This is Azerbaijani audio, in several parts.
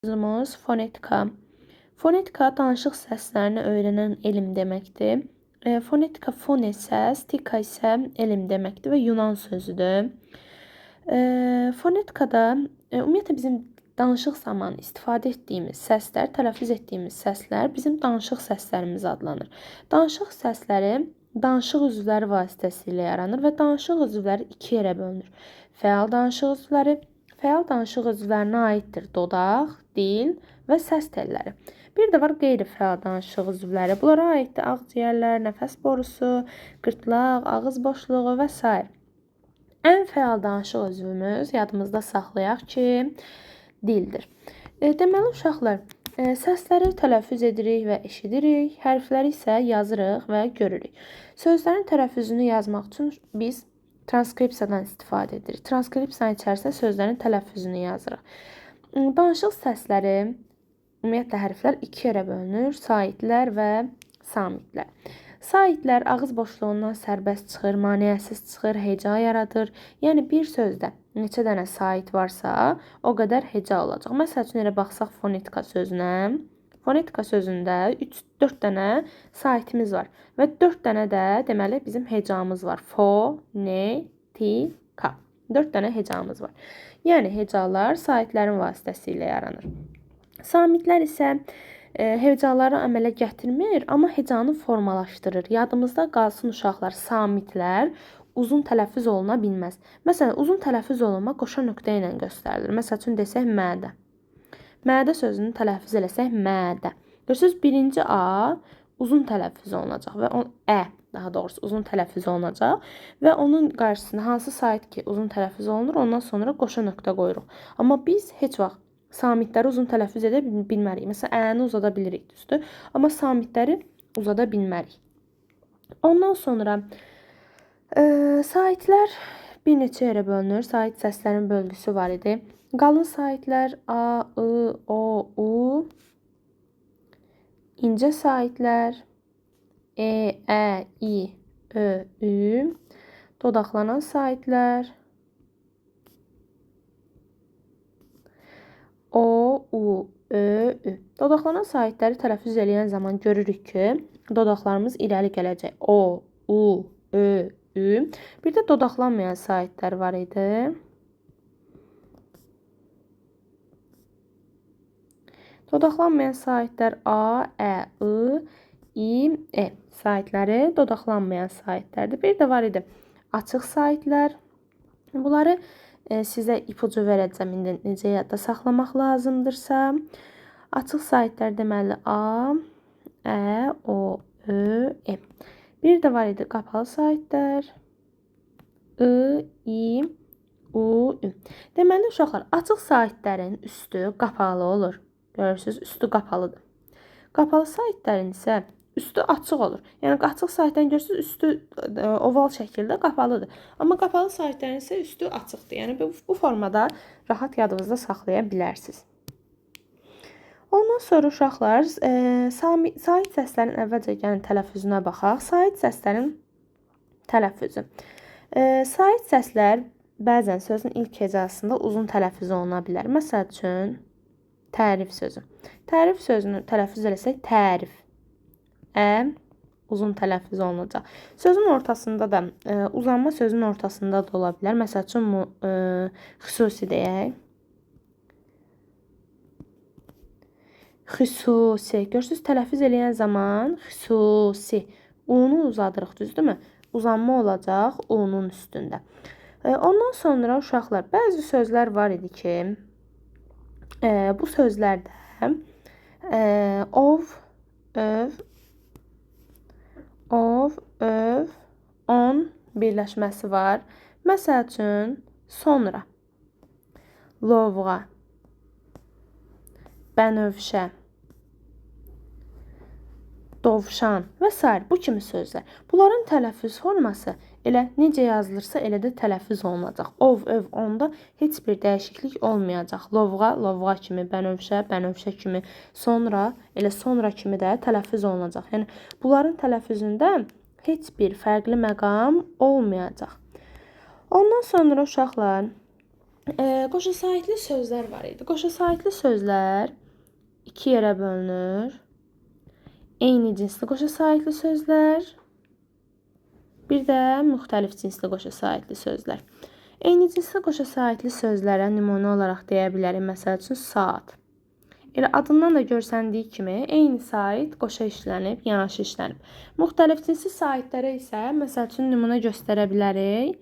Mövzumuz fonetika. Fonetika danışıq səslərini öyrənən elm deməkdir. Fonetika fone səs, tika isə elm deməkdir və Yunan sözüdür. Fonetikada ümumiyyətlə bizim danışıq zamanı istifadə etdiyimiz səslər, tələffüz etdiyimiz səslər bizim danışıq səslərimiz adlanır. Danışıq səsləri danışıq üzvləri vasitəsilə yaranır və danışıq üzvləri iki yerə bölünür. Fəal danışıq üzvləri, fəal danışıq üzvlərinə aiddir dodaq, dil və səs telləri. Bir də var qeyri-fəal danışıq üzvləri. Bunlara aiddir ağciyərlər, nəfəs borusu, qırtlaq, ağız boşluğu və s. Ən fəal danışıq üzvümüz yadımızda saxlayaq ki, dildir. Deməli uşaqlar, səsləri tələffüz edirik və eşidirik, hərfləri isə yazırıq və görürük. Sözlərin tələffüzünü yazmaq üçün biz transkripsiyadan istifadə edirik. Transkripsiyanın içərisində sözlərin tələffüzünü yazırıq. Danışıq səsləri, ümumiyyətlə hərflər iki yerə bölünür. Saitlər və samitlər. Saitlər ağız boşluğundan sərbəst çıxır, maneəsiz çıxır, heca yaradır. Yəni bir sözdə neçə dənə sait varsa, o qədər heca olacaq. Məsəl üçün elə baxsaq fonetika sözünə. Fonetika sözündə 4 dənə saitimiz var və 4 dənə də deməli bizim hecamız var. Fonetika. 4 dənə hecamız var. Yəni hecalar saitlərin vasitəsilə yaranır. Samitlər isə hecaları əmələ gətirmir, amma hecanı formalaşdırır. Yadımızda qalsın uşaqlar, samitlər uzun tələffüz oluna bilməz. Məsələn, uzun tələffüz olunma qoşa nöqtə ilə göstərilir. Məsəl üçün desək mədə. Mədə sözünü tələffüz eləsək mədə. Görürsünüz, birinci A uzun tələffüz olunacaq və daha doğrusu uzun tələffüz olunacaq və onun qarşısında hansı sait ki uzun tələffüz olunur, ondan sonra qoşa nöqtə qoyuruq. Amma biz heç vaxt samitləri uzun tələffüz edə bilmərik. Məsələn, əni uzada bilirik, düzdür? Amma samitləri uzada bilmərik. Ondan sonra saitlər bir neçə yerə bölünür. Sait səslərin bölgüsü var idi. Qalın saitlər A, I, O, U. İncə saitlər E, Ə, İ, Ö, Ü. Dodaqlanan saitlər O, U, Ö, Ü. Dodaqlanan saitləri tələffüz edən zaman görürük ki, dodaqlarımız irəli gələcək. O, U, Ö, Ü. Bir də dodaqlanmayan saitlər var idi. Dodaqlanmayan saitlər A, Ə, I, İ, E. Saitləri dodaqlanmayan saitlərdir. Bir də var idi açıq saitlər. Bunları sizə ipucu verəcəm indi necə yadda saxlamaq lazımdırsa. Açıq saitlər deməli A, Ə, O, Ö, E. Bir də var idi qapalı saitlər. I, İ, U, Ü. Deməli uşaqlar, açıq saitlərin üstü qapalı olur. Görürsünüz, üstü qapalıdır. Qapalı saitlərin isə üstü açıq olur. Yəni açıq saitlərin görürsünüz, üstü oval şəkildə qapalıdır. Amma qapalı saitlərin isə üstü açıqdır. Yəni bu formada rahat yadınızda saxlaya bilərsiniz. Ondan sonra uşaqlar, sait səslərin əvvəlcə gəlin tələffüzünə baxaq. Sait səslərin tələffüzü. Sait səslər bəzən sözün ilk hecasında uzun tələffüz oluna bilər. Məsəl üçün, tərif sözü. Tərif sözünü tələffüz eləsək, tərif. Uzun tələffüz olunacaq. Sözün ortasında da, uzanma sözün ortasında da ola bilər. Məsəl üçün, xüsusi deyək. Xüsusi. Görürsünüz, tələffüz eləyən zaman xüsusi. U-nu uzadırıq, düzdürmü? Uzanma olacaq U-nun üstündə. Ondan sonra uşaqlar, bəzi sözlər var idi ki, bu sözlərdə ov, öv, on birləşməsi var. Məsəl üçün, sonra, lovğa, bənövşə, dovşan və s. Bu kimi sözlər. Bunların tələffüz forması elə necə yazılırsa, elə də tələffüz olunacaq. Ov, öv, onda heç bir dəyişiklik olmayacaq. Lovğa, lovğa kimi, bənövşə, bənövşə kimi, sonra, elə sonra kimi də tələffüz olunacaq. Yəni, bunların tələffüzündə heç bir fərqli məqam olmayacaq. Ondan sonra uşaqlar, Qoşa saitli sözlər var idi. Qoşa saitli sözlər iki yerə bölünür. Eyni cinsli qoşa saitli sözlər, bir də müxtəlif cinsli qoşa saitli sözlər. Eyni cinsli qoşa saitli sözlərə nümunə olaraq deyə bilərik. Məsəl üçün, saat. Elə adından da görsəndiyi kimi eyni sait qoşa işlənib, yanaşı işlənib. Müxtəlif cinsli saitlərə isə məsəl üçün nümunə göstərə bilərik.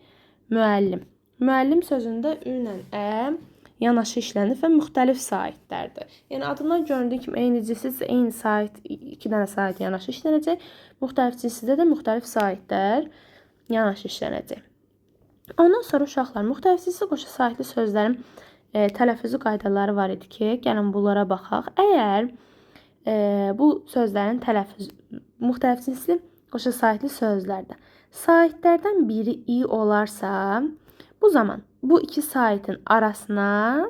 Müəllim. Müəllim sözündə ü ilə ə yanaşı işlənib və müxtəlif saitlərdir. Yəni adından göründüyü kimi eyni cinslidirsə eyni sait, iki dənə sait yanaşı işlənəcək. Müxtəlif cinslidə də müxtəlif saitlər yanaşı işlənəcək. Ondan sonra uşaqlar, müxtəlif cinsli qoşa saitli sözlərin tələffüzü qaydaları var idi ki, gəlin bunlara baxaq. Əgər bu sözlərin tələffüzü müxtəlif cinsli qoşa saitli sözlərdə saitlərdən biri i olarsa, bu zaman bu iki saitin arasına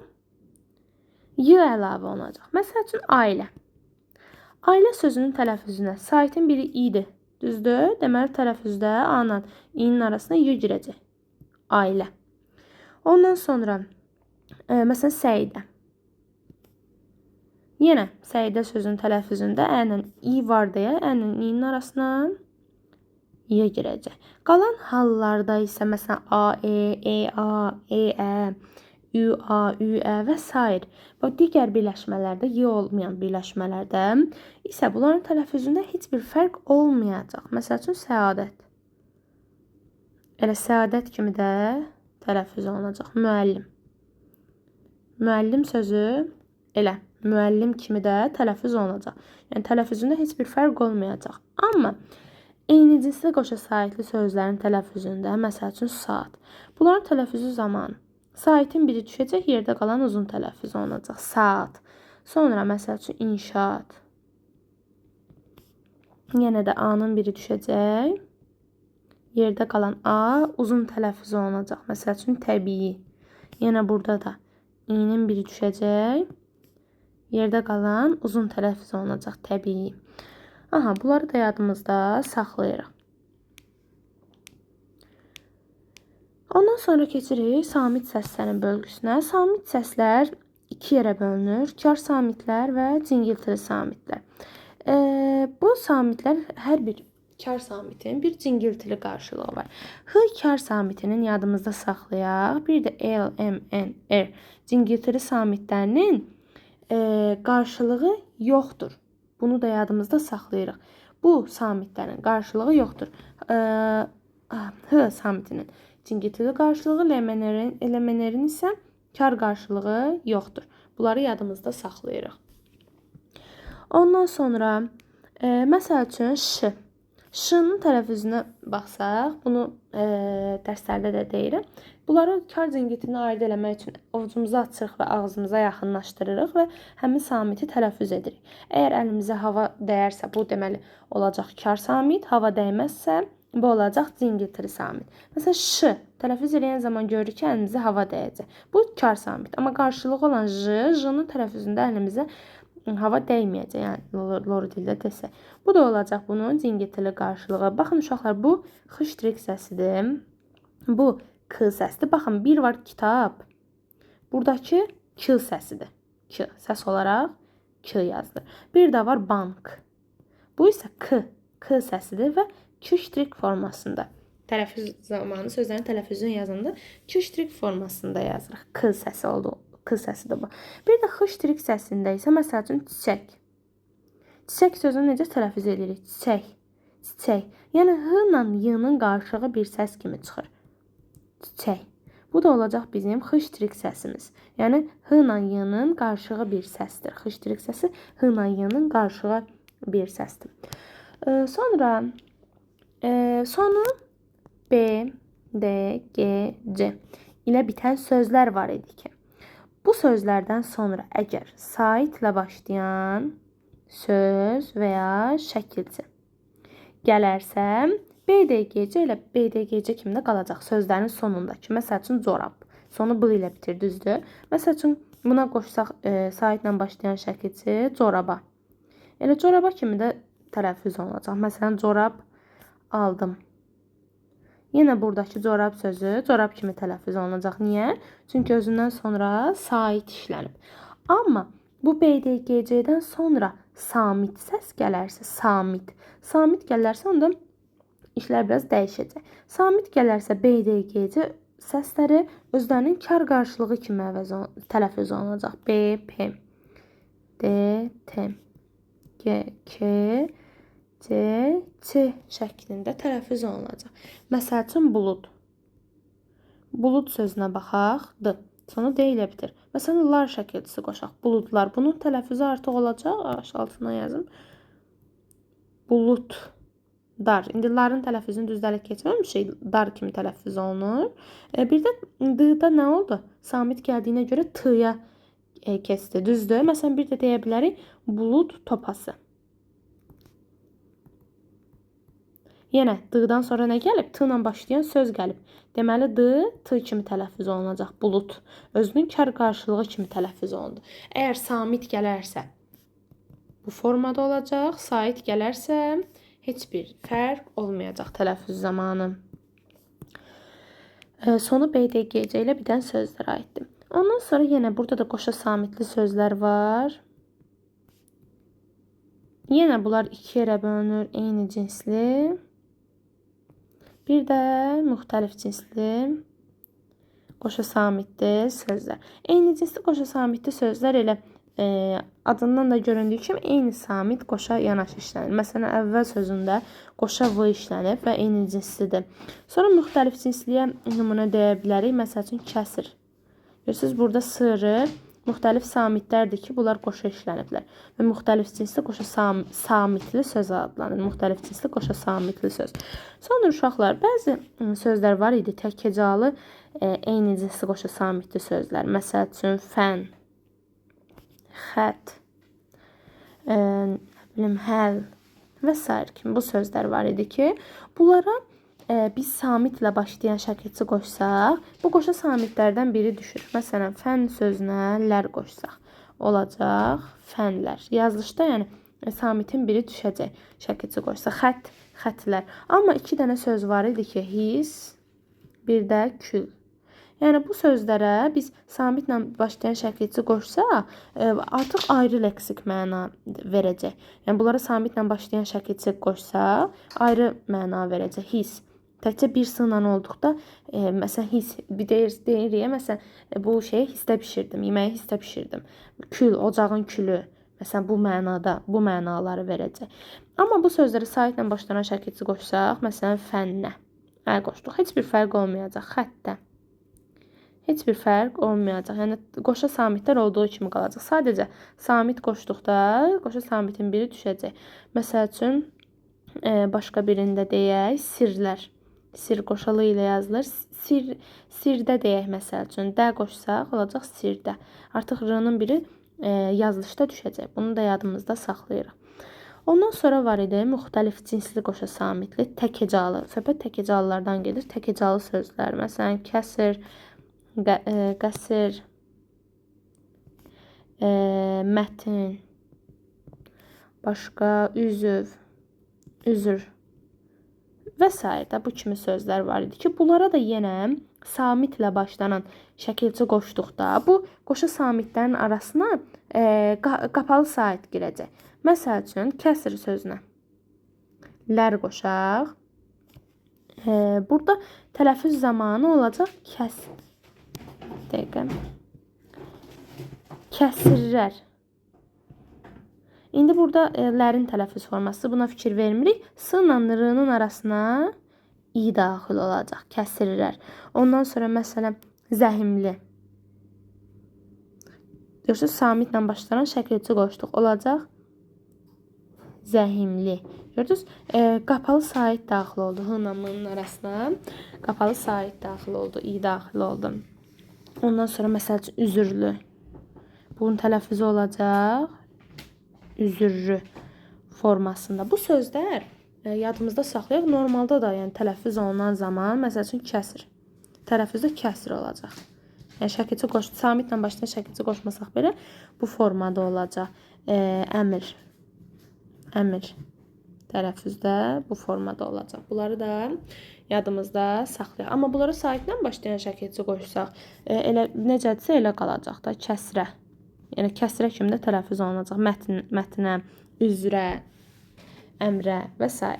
y əlavə olacaq. Məsəl üçün, ailə. Ailə sözünün tələffüzünə saitin biri i'dir. Düzdür? Deməli, tələffüzdə a-la i-nin arasına y girəcək. Ailə. Ondan sonra, məsələn, Səidə. Yenə Səidə sözünün tələffüzündə ə-lə i var deyə ə-lə i-nin arasına y girəcək. Qalan hallarda isə məsələn a, e, a, ə, ü, a, ü, ə və s. Bu digər birləşmələrdə, y olmayan birləşmələrdə isə bunların tələffüzündə heç bir fərq olmayacaq. Məsəl üçün, səadət. Elə səadət kimi də tələffüz olunacaq. Müəllim. Müəllim sözü elə müəllim kimi də tələffüz olunacaq. Yəni tələffüzündə heç bir fərq olmayacaq. Amma eyni cinsli qoşa saitli sözlərin tələffüzündə, məsəl üçün, saat. Bunların tələffüzü zamanı saitin biri düşəcək, yerdə qalan uzun tələffüz olunacaq. Saat. Sonra, məsəl üçün, inşaat. Yenə də a-nın biri düşəcək, yerdə qalan a uzun tələffüz olunacaq. Məsəl üçün, təbii. Yenə burada da i-nin biri düşəcək, yerdə qalan uzun tələffüz olunacaq. Təbii. Aha, bunları da yadımızda saxlayırıq. Ondan sonra keçirik samit səslərin bölgüsünə. Samit səslər iki yerə bölünür. Kar samitlər və cingiltili samitlər. Bu samitlər hər bir kar samitin bir cingiltili qarşılığı var. H kar samitinin yadımızda saxlayaq. Bir də L, M, N, R cingiltili samitlərinin qarşılığı yoxdur. Bunu da yadımızda saxlayırıq. Bu samitlərin qarşılığı yoxdur. H samitinin cingiltili qarşılığı, LMNR-in isə kar qarşılığı yoxdur. Bunları yadımızda saxlayırıq. Ondan sonra, məsəl üçün, ş. Ş-nın tələffüzünə baxsaq, bunu dərslərdə də deyirəm. Bunları kar cingiltilini ayırd eləmək üçün ovucumuzu açırıq və ağzımıza yaxınlaşdırırıq və həmin samiti tələffüz edirik. Əgər əlimizə hava dəyərsə, bu deməli olacaq kar samit. Hava dəyməzsə, bu olacaq cingiltili samit. Məsələn, ş tələffüz edən zaman görürük ki, əlimizə hava dəyəcək. Bu kar samit. Amma qarşılığı olan j-nın tələffüzündə əlimizə hava dəyməyəcək, yəni lor dildə desək. Bu da olacaq bunun cingiltili qarşılığı. Baxın uşaqlar, bu x səsidir. Bu k səsidir. Baxın, bir var kitab. Buradakı k səsidir. K səs olaraq k yazılır. Bir də var bank. Bu isə k səsidir və k formasında. Tələffüz zamanı sözlərin tələffüzünü yazanda k formasında yazırıq. K səsi oldu. K səsidir bu. Bir də x səsində isə məsəl üçün çiçək. Çiçək sözünü necə tələffüz edirik? Çiçək. Çiçək. Yəni h ilə y-nın qarşılığı bir səs kimi çıxır. Çiçək. Bu da olacaq bizim x səsimiz. Yəni h ilə y-nın qarşılığı bir səsdir. X səsi h ilə y-nın qarşılığı bir səsdir. Sonra sonu B, D, G, C ilə bitən sözlər var idi ki, bu sözlərdən sonra əgər saitlə başlayan söz və ya şəkilçi gələrsə, BDGC ilə BDGC kimi də qalacaq sözlərin sonundakı. Məsəl üçün, corab. Sonu b ilə bitir, düzdür? Məsəl üçün, buna qoşsaq saitlə başlayan şəkilçi coraba. Elə coraba kimi də tələffüz olunacaq. Məsələn, corab aldım. Yenə buradakı corab sözü corab kimi tələffüz olunacaq. Niyə? Çünki özündən sonra sait işlənib. Amma bu BDGC-dən sonra samit səs gələrsə, samit gələrsə onda işlər biraz dəyişəcək. Samit gələrsə BDGC səsləri özlərinin kar qarşılığı kimi tələffüz olunacaq. B, P, D, T, G, K, C, C şəklində tələffüz olunacaq. Məsəl üçün bulud. Bulud sözünə baxaq. D. Sonu D ilə bitir. Məsələn, lar şəkilçisi qoşaq. Buludlar. Bunun tələffüzü artıq olacaq. Altına yazım. Bulut. Dar. İndi ların tələffüzünü düzdəlik keçməmişik. Dar kimi tələffüz olunur. Bir də D-da nə oldu? Samit gəldiyinə görə T-ya keçdi. Düzdür. Məsələn, bir də deyə bilərik bulud topası. Yenə D-dan sonra nə gəlib? T ilə başlayan söz gəlib. Deməli D T kimi tələffüz olunacaq. Bulut özünün kar qarşılığı kimi tələffüz olundu. Əgər samit gələrsə bu formada olacaq. Sait gələrsə heç bir fərq olmayacaq tələffüz zamanı. Sonu BDGC ilə bitən sözlərə aiddir. Ondan sonra yenə burada da qoşa samitli sözlər var. Yenə bunlar iki yerə bölünür. Eyni cinsli. Bir də müxtəlif cinsli qoşa samitli sözlər. Eyni cinsli qoşa samitli sözlər elə adından da göründüyü kimi eyni samit qoşa yanaşı işlənir. Məsələn, əvvəl sözündə qoşa V işlənib və eyni cinslidir. Sonra müxtəlif cinsliyə nümunə deyə bilərik. Məsəl üçün kəsir. Görürsünüz, burada sırrı müxtəlif samitlərdir ki, bunlar qoşa işləniblər. Və müxtəlif cinsli qoşa samitli söz adlanır. Müxtəlif cinsli qoşa samitli söz. Sonra uşaqlar, bəzi sözlər var idi, təkhecalı eyni cinsli qoşa samitli sözlər. Məsəl üçün fən, xət, həl və s. kimi bu sözlər var idi ki, bunlara biz samitlə başlayan şəkilçi qoşsaq, bu qoşa samitlərdən biri düşür. Məsələn, fən sözünə lər qoşsaq, olacaq fənlər. Yazılışda yəni samitin biri düşəcək şəkilçi qoşsa. Xət, xətlər. Amma iki dənə söz var idi ki, his, bir də kül. Yəni bu sözlərə biz samitlə başlayan şəkilçi qoşsaq, artıq ayrı leksik məna verəcək. Yəni bunlara samitlə başlayan şəkilçi qoşsaq, ayrı məna verəcək. His. Təkcə bir sınla olduqda, məsələn, his, deyirik, məsələn, bu şeyi hissdə bişirdim, yeməyi hissdə bişirdim. Kül, ocağın külü, məsələn, bu mənada, bu mənaları verəcək. Amma bu sözləri saitlə başlanan şəkilçi qoşsaq, məsələn, fənnə qoşduq. Heç bir fərq olmayacaq, xəttə. Heç bir fərq olmayacaq. Yəni, qoşa samitlər olduğu kimi qalacaq. Sadəcə, samit qoşduqda, qoşa samitin biri düşəcək. Məsəl üçün, başqa birində deyək, sirlər. Sir qoşalı ilə yazılır. Sirdə deyək, məsəl üçün, də qoşsaq, olacaq sirdə. Artıq r-nın biri yazılışda düşəcək. Bunu da yadımızda saxlayırıq. Ondan sonra var idi müxtəlif cinsli qoşa samitli, təkhecalı. Söhbət təkhecalılardan gedir. Təkhecalı sözlər. Məsələn, kəsir, qəsir, mətin, başqa, üzr və s. da bu kimi sözlər var idi ki, bunlara da yenə samitlə başlanan şəkilçi qoşduqda bu qoşa samitlərin arasına qapalı sait girəcək. Məsəl üçün, kəsir sözünə lər qoşaq. Burada tələffüz zamanı olacaq kəsirlər. İndi burada lərin tələffüz forması, buna fikir vermirik. S ilə r-nın arasına i daxil olacaq, kəsirlər. Ondan sonra məsələn, zəhimli. Görürsünüz, samitlə başlanan şəkilçi qoşduq. Olacaq zəhimli. Gördünüz, qapalı sait daxil oldu. H ilə m-nın arasına qapalı sait daxil oldu, i daxil oldu. Ondan sonra məsəl üçün, üzürlü. Bunun tələffüzü olacaq üzürlü formasında. Bu sözlər yadımızda saxlayaq. Normalda da yəni tələffüz olunan zaman, məsəl üçün, kəsir. Tələffüzdə kəsir olacaq. Yəni şəkilçi samitlə başlayan şəkilçi qoşmasaq belə bu formada olacaq. Əmr. tələffüzdə bu formada olacaq. Bunları da yadımızda saxlayaq. Amma bunlara saitlə başlayan şəkilçi qoşsaq, elə necədirsə elə qalacaq da, kəsrə. Yəni kəsrə kimi də tələffüz olunacaq. Mətnə, üzrə, əmrə və s.